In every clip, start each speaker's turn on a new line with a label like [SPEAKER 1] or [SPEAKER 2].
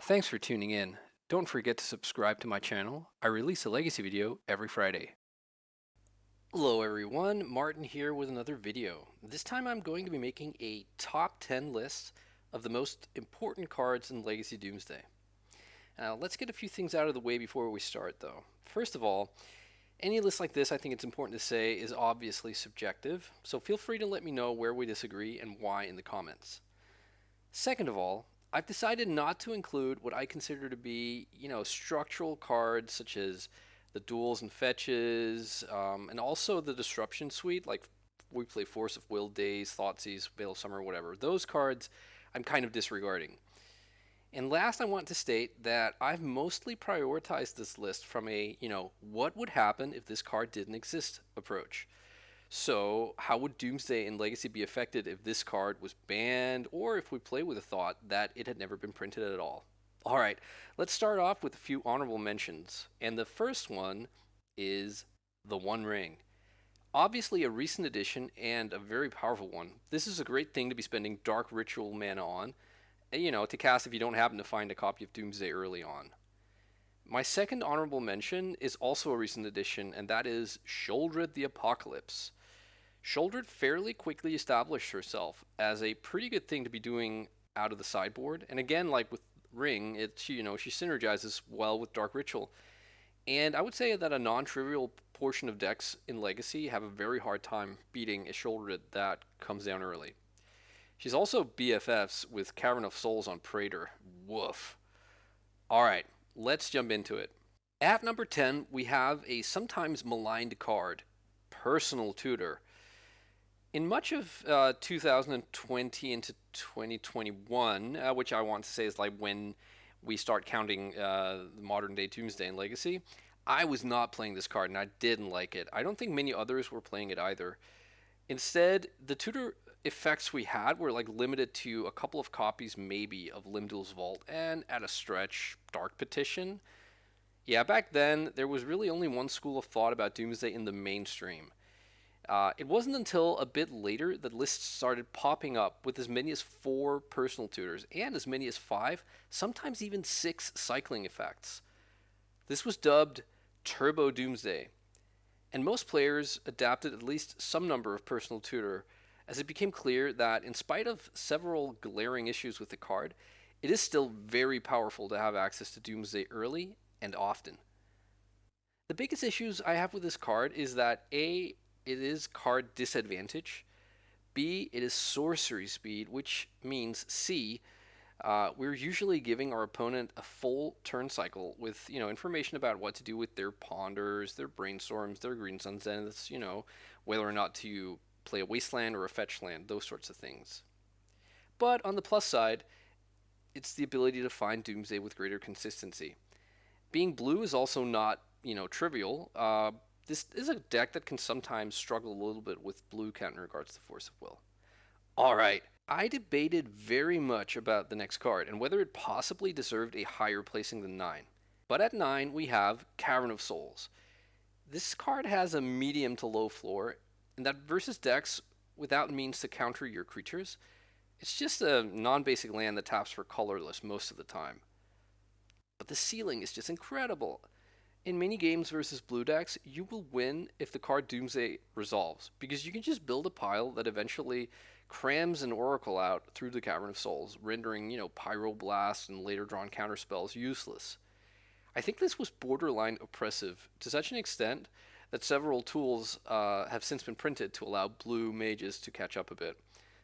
[SPEAKER 1] Thanks for tuning in. Don't forget to subscribe to my channel. I release a Legacy video every Friday. Hello everyone, Martin here with another video. This time I'm going to be making a top 10 list of the most important cards in Legacy Doomsday. Now let's get a few things out of the way before we start though. First of all, any list like this I think it's important to say is obviously subjective, so feel free to let me know where we disagree and why in the comments. Second of all, I've decided not to include what I consider to be, structural cards such as the duels and fetches, and also the disruption suite, like we play Force of Will, Days, Thoughtseize, Veil of Summer, whatever. Those cards I'm kind of disregarding. And last, I want to state that I've mostly prioritized this list from a, what would happen if this card didn't exist approach. So, how would Doomsday and Legacy be affected if this card was banned, or if we play with the thought that it had never been printed at all? Alright, let's start off with a few honorable mentions. And the first one is the One Ring. Obviously, a recent addition and a very powerful one. This is a great thing to be spending Dark Ritual mana on, to cast if you don't happen to find a copy of Doomsday early on. My second honorable mention is also a recent addition, and that is Sheoldred the Apocalypse. Sheoldred fairly quickly established herself as a pretty good thing to be doing out of the sideboard. And again, like with Ring, she synergizes well with Dark Ritual. And I would say that a non-trivial portion of decks in Legacy have a very hard time beating a Sheoldred that comes down early. She's also BFFs with Cavern of Souls on Praetor. Woof. Alright, let's jump into it. At number 10, we have a sometimes maligned card, Personal Tutor. In much of 2020 into 2021, which I want to say is like when we start counting modern day Doomsday and Legacy, I was not playing this card and I didn't like it. I don't think many others were playing it either. Instead, the tutor effects we had were like limited to a couple of copies maybe of Limdul's Vault and at a stretch Dark Petition. Yeah, back then there was really only one school of thought about Doomsday in the mainstream. It wasn't until a bit later that lists started popping up with as many as 4 personal tutors and as many as 5, sometimes even 6 cycling effects. This was dubbed Turbo Doomsday, and most players adapted at least some number of personal tutor, as it became clear that in spite of several glaring issues with the card, it is still very powerful to have access to Doomsday early and often. The biggest issues I have with this card is that A, it is card disadvantage. B, it is sorcery speed, which means C, we're usually giving our opponent a full turn cycle with information about what to do with their ponders, their brainstorms, their green suns, and it's whether or not to play a wasteland or a fetch land, those sorts of things. But on the plus side, it's the ability to find Doomsday with greater consistency. Being blue is also not trivial. This is a deck that can sometimes struggle a little bit with blue count in regards to Force of Will. Alright, I debated very much about the next card and whether it possibly deserved a higher placing than 9. But at 9 we have Cavern of Souls. This card has a medium to low floor, and that versus decks without means to counter your creatures, it's just a non-basic land that taps for colorless most of the time. But the ceiling is just incredible. In many games versus blue decks, you will win if the card Doomsday resolves, because you can just build a pile that eventually crams an Oracle out through the Cavern of Souls, rendering, Pyroblast and later drawn counterspells useless. I think this was borderline oppressive to such an extent that several tools have since been printed to allow blue mages to catch up a bit.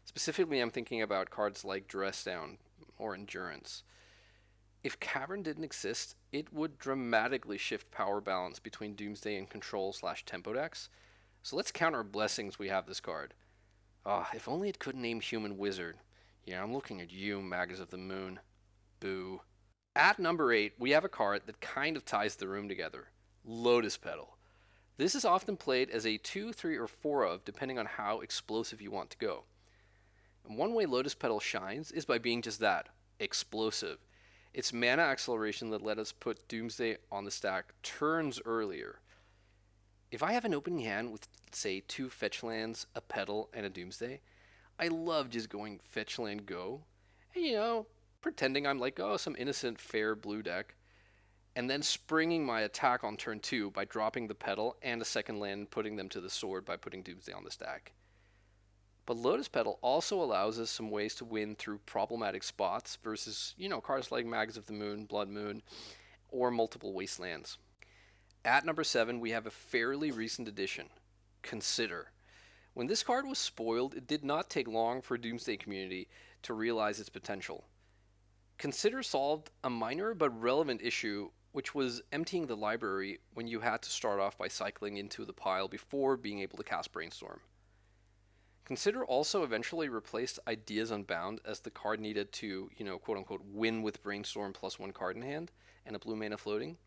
[SPEAKER 1] Specifically, I'm thinking about cards like Dress Down or Endurance. If Cavern didn't exist, it would dramatically shift power balance between Doomsday and Control/Tempo decks. So let's count our blessings we have this card. If only it could name Human Wizard. Yeah, I'm looking at you, Magus of the Moon. Boo. At number 8, we have a card that kind of ties the room together. Lotus Petal. This is often played as a 2, 3, or 4 of, depending on how explosive you want to go. And one way Lotus Petal shines is by being just that, explosive. It's mana acceleration that let us put Doomsday on the stack turns earlier. If I have an opening hand with, say, 2 fetch lands, a Petal, and a Doomsday, I love just going fetch land go, and pretending I'm like, oh, some innocent fair blue deck, and then springing my attack on turn 2 by dropping the Petal and a second land and putting them to the sword by putting Doomsday on the stack. But Lotus Petal also allows us some ways to win through problematic spots versus, cards like Mags of the Moon, Blood Moon, or multiple Wastelands. At number 7, we have a fairly recent addition, Consider. When this card was spoiled, it did not take long for Doomsday community to realize its potential. Consider solved a minor but relevant issue, which was emptying the library when you had to start off by cycling into the pile before being able to cast Brainstorm. Consider also eventually replaced Ideas Unbound as the card needed to, quote unquote, win with Brainstorm plus one card in hand and a blue mana floating.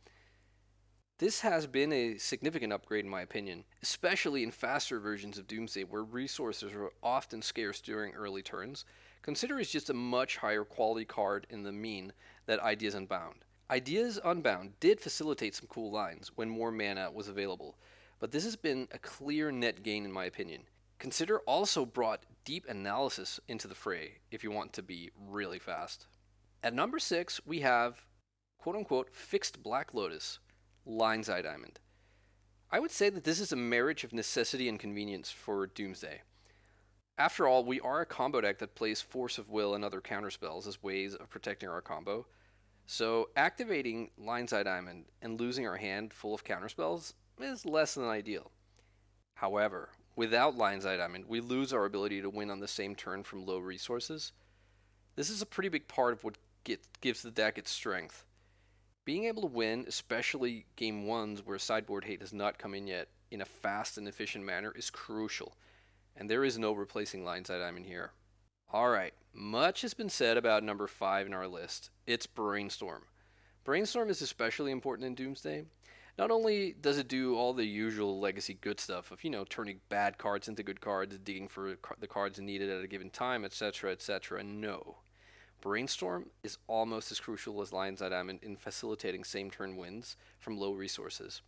[SPEAKER 1] This has been a significant upgrade in my opinion, especially in faster versions of Doomsday where resources are often scarce during early turns. Consider is just a much higher quality card in the mean than Ideas Unbound. Ideas Unbound did facilitate some cool lines when more mana was available, but this has been a clear net gain in my opinion. Consider also brought deep analysis into the fray if you want to be really fast. At number 6, we have quote unquote fixed Black Lotus, Lion's Eye Diamond. I would say that this is a marriage of necessity and convenience for Doomsday. After all, we are a combo deck that plays Force of Will and other counterspells as ways of protecting our combo. So activating Lion's Eye Diamond and losing our hand full of counterspells is less than ideal. However, without Lion's Eye Diamond, we lose our ability to win on the same turn from low resources. This is a pretty big part of what gives the deck its strength. Being able to win, especially game 1s where sideboard hate has not come in yet, in a fast and efficient manner is crucial, and there is no replacing Lion's Eye Diamond here. Alright, much has been said about number 5 in our list. It's Brainstorm. Brainstorm is especially important in Doomsday. Not only does it do all the usual Legacy good stuff of, turning bad cards into good cards, digging for the cards needed at a given time, etc., etc., no. Brainstorm is almost as crucial as Lion's Eye Diamond in facilitating same turn wins from low resources.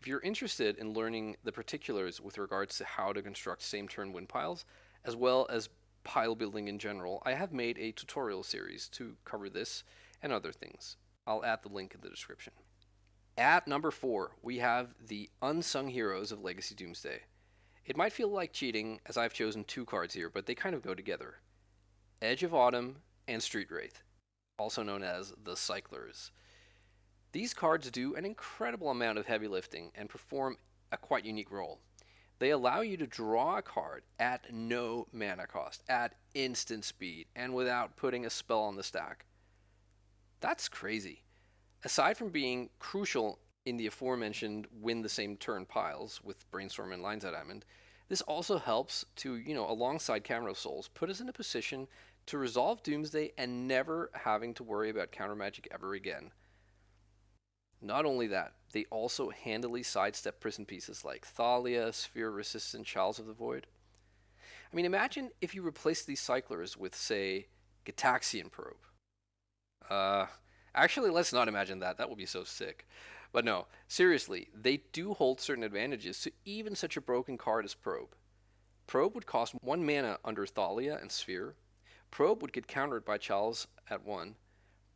[SPEAKER 1] If you're interested in learning the particulars with regards to how to construct same turn win piles, as well as pile building in general, I have made a tutorial series to cover this and other things. I'll add the link in the description. At number 4, we have the unsung heroes of Legacy Doomsday. It might feel like cheating as I've chosen 2 cards here, but they kind of go together. Edge of Autumn and Street Wraith, also known as the Cyclers. These cards do an incredible amount of heavy lifting and perform a quite unique role. They allow you to draw a card at no mana cost, at instant speed, and without putting a spell on the stack. That's crazy. Aside from being crucial in the aforementioned win the same turn piles with Brainstorm and Lion's Eye Diamond, this also helps to, alongside Camera of Souls, put us in a position to resolve Doomsday and never having to worry about counter magic ever again. Not only that, they also handily sidestep prison pieces like Thalia, Sphere Resistant, Chalice of the Void. I mean, imagine if you replace these cyclers with, say, Gitaxian Probe. Actually, let's not imagine that. That would be so sick. But no, seriously, they do hold certain advantages to even such a broken card as Probe. Probe would cost 1 mana under Thalia and Sphere. Probe would get countered by Chalice at 1.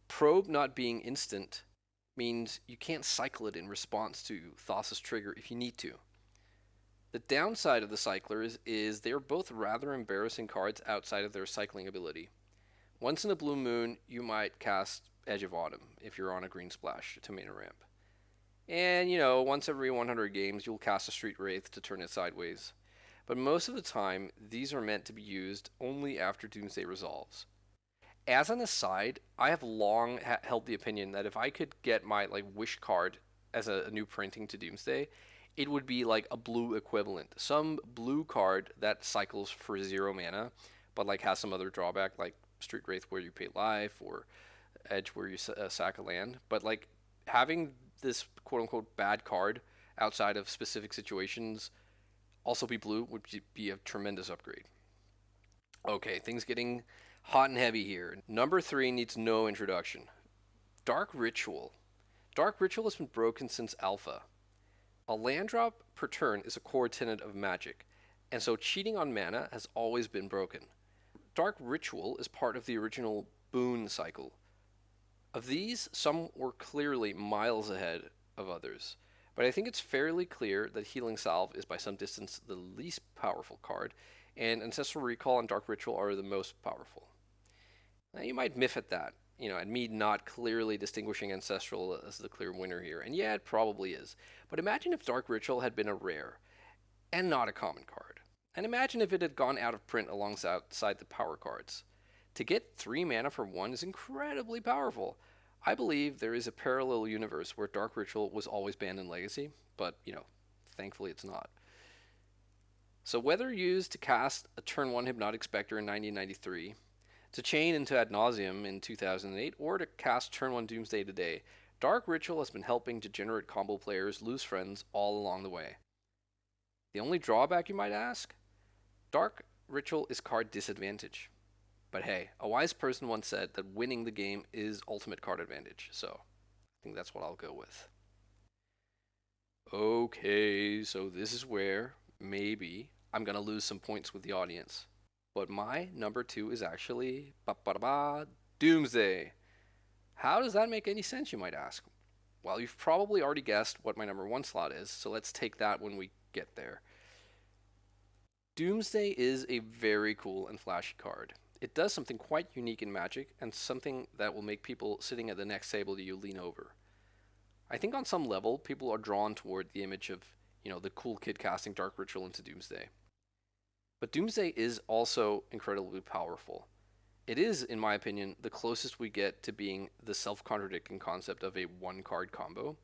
[SPEAKER 1] Probe not being instant means you can't cycle it in response to Thassa's trigger if you need to. The downside of the cyclers is they're both rather embarrassing cards outside of their cycling ability. Once in a blue moon, you might cast Edge of Autumn if you're on a green splash to mana ramp. And, once every 100 games, you'll cast a Street Wraith to turn it sideways. But most of the time, these are meant to be used only after Doomsday resolves. As an aside, I have long held the opinion that if I could get my wish card as a new printing to Doomsday, it would be like a blue equivalent. Some blue card that cycles for 0 mana, but has some other drawback like Street Wraith where you pay life or Edge where you sack a land. But having this quote unquote bad card outside of specific situations also be blue would be a tremendous upgrade. Okay, things getting hot and heavy here. Number 3 needs no introduction. Dark Ritual. Dark Ritual has been broken since Alpha. A land drop per turn is a core tenet of Magic, and so cheating on mana has always been broken. Dark Ritual is part of the original boon cycle. Of these, some were clearly miles ahead of others, but I think it's fairly clear that Healing Salve is by some distance the least powerful card, and Ancestral Recall and Dark Ritual are the most powerful. Now, you might miff at that, at me not clearly distinguishing Ancestral as the clear winner here, and yeah, it probably is. But imagine if Dark Ritual had been a rare, and not a common card. And imagine if it had gone out of print alongside the power cards. To get 3 mana for 1 is incredibly powerful. I believe there is a parallel universe where Dark Ritual was always banned in Legacy, but, thankfully it's not. So whether used to cast a turn 1 Hypnotic Spectre in 1993, to chain into Ad Nauseam in 2008, or to cast turn 1 Doomsday today, Dark Ritual has been helping degenerate combo players lose friends all along the way. The only drawback, you might ask? Dark Ritual is card disadvantage. But hey, a wise person once said that winning the game is ultimate card advantage, so I think that's what I'll go with. Okay, so this is where maybe I'm going to lose some points with the audience. But my number 2 is actually Doomsday. How does that make any sense, you might ask? Well, you've probably already guessed what my number 1 slot is, so let's take that when we get there. Doomsday is a very cool and flashy card. It does something quite unique in Magic, and something that will make people sitting at the next table to you lean over. I think on some level, people are drawn toward the image of, the cool kid casting Dark Ritual into Doomsday. But Doomsday is also incredibly powerful. It is, in my opinion, the closest we get to being the self-contradicting concept of a 1-card combo.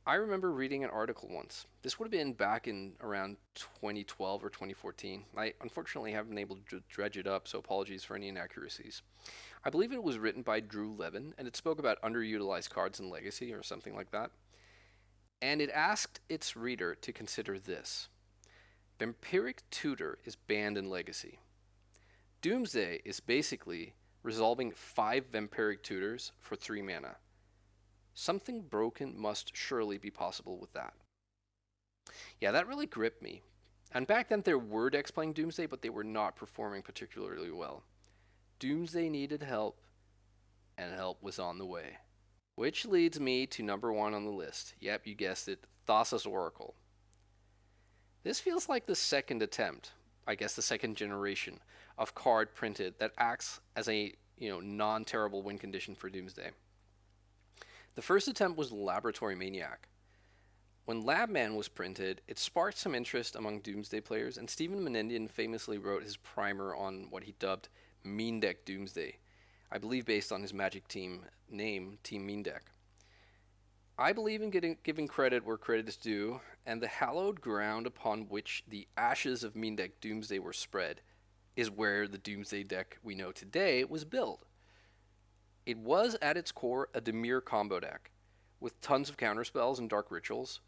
[SPEAKER 1] I remember reading an article once. This would have been back in around 2012 or 2014. I unfortunately haven't been able to dredge it up, so apologies for any inaccuracies. I believe it was written by Drew Levin, and it spoke about underutilized cards in Legacy or something like that. And it asked its reader to consider this. Vampiric Tutor is banned in Legacy. Doomsday is basically resolving 5 Vampiric Tutors for 3 mana. Something broken must surely be possible with that. Yeah, that really gripped me. And back then there were decks playing Doomsday, but they were not performing particularly well. Doomsday needed help, and help was on the way. Which leads me to number 1 on the list. Yep, you guessed it, Thassa's Oracle. This feels like the second attempt, I guess the second generation, of card printed that acts as a non-terrible win condition for Doomsday. The first attempt was Laboratory Maniac. When Labman was printed, it sparked some interest among Doomsday players, and Stephen Menendian famously wrote his primer on what he dubbed Mean Deck Doomsday, I believe based on his Magic team name, Team Mean Deck. I believe in giving credit where credit is due, and the hallowed ground upon which the ashes of Mean Deck Doomsday were spread is where the Doomsday deck we know today was built. It was, at its core, a Dimir combo deck, with tons of counterspells and dark rituals.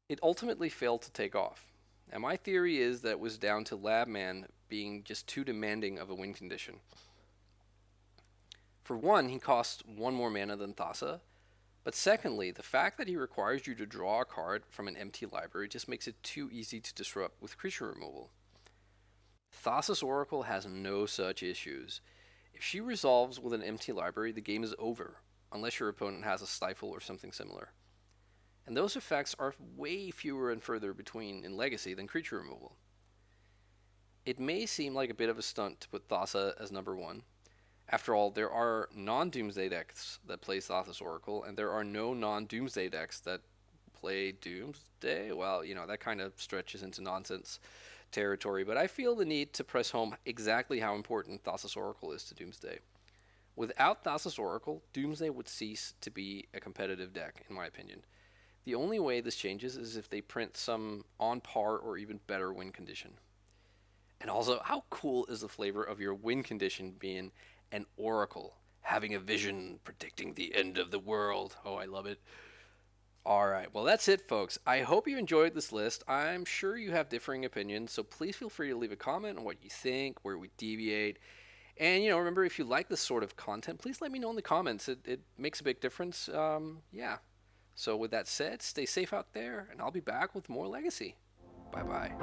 [SPEAKER 1] It ultimately failed to take off, and my theory is that it was down to Labman being just too demanding of a win condition. For one, he costs 1 more mana than Thassa, but secondly, the fact that he requires you to draw a card from an empty library just makes it too easy to disrupt with creature removal. Thassa's Oracle has no such issues. If she resolves with an empty library, the game is over, unless your opponent has a Stifle or something similar. And those effects are way fewer and further between in Legacy than creature removal. It may seem like a bit of a stunt to put Thassa as number 1. After all, there are non-Doomsday decks that play Thassa's Oracle, and there are no non-Doomsday decks that play Doomsday. Well, that kind of stretches into nonsense territory, but I feel the need to press home exactly how important Thassa's Oracle is to Doomsday. Without Thassa's Oracle, Doomsday would cease to be a competitive deck, in my opinion. The only way this changes is if they print some on par or even better win condition. And also, how cool is the flavor of your win condition being an Oracle, having a vision predicting the end of the world? Oh, I love it. Alright, well that's it folks. I hope you enjoyed this list. I'm sure you have differing opinions, so please feel free to leave a comment on what you think, where we deviate. And remember, if you like this sort of content, please let me know in the comments. It makes a big difference. Yeah. So with that said, stay safe out there, and I'll be back with more Legacy. Bye-bye.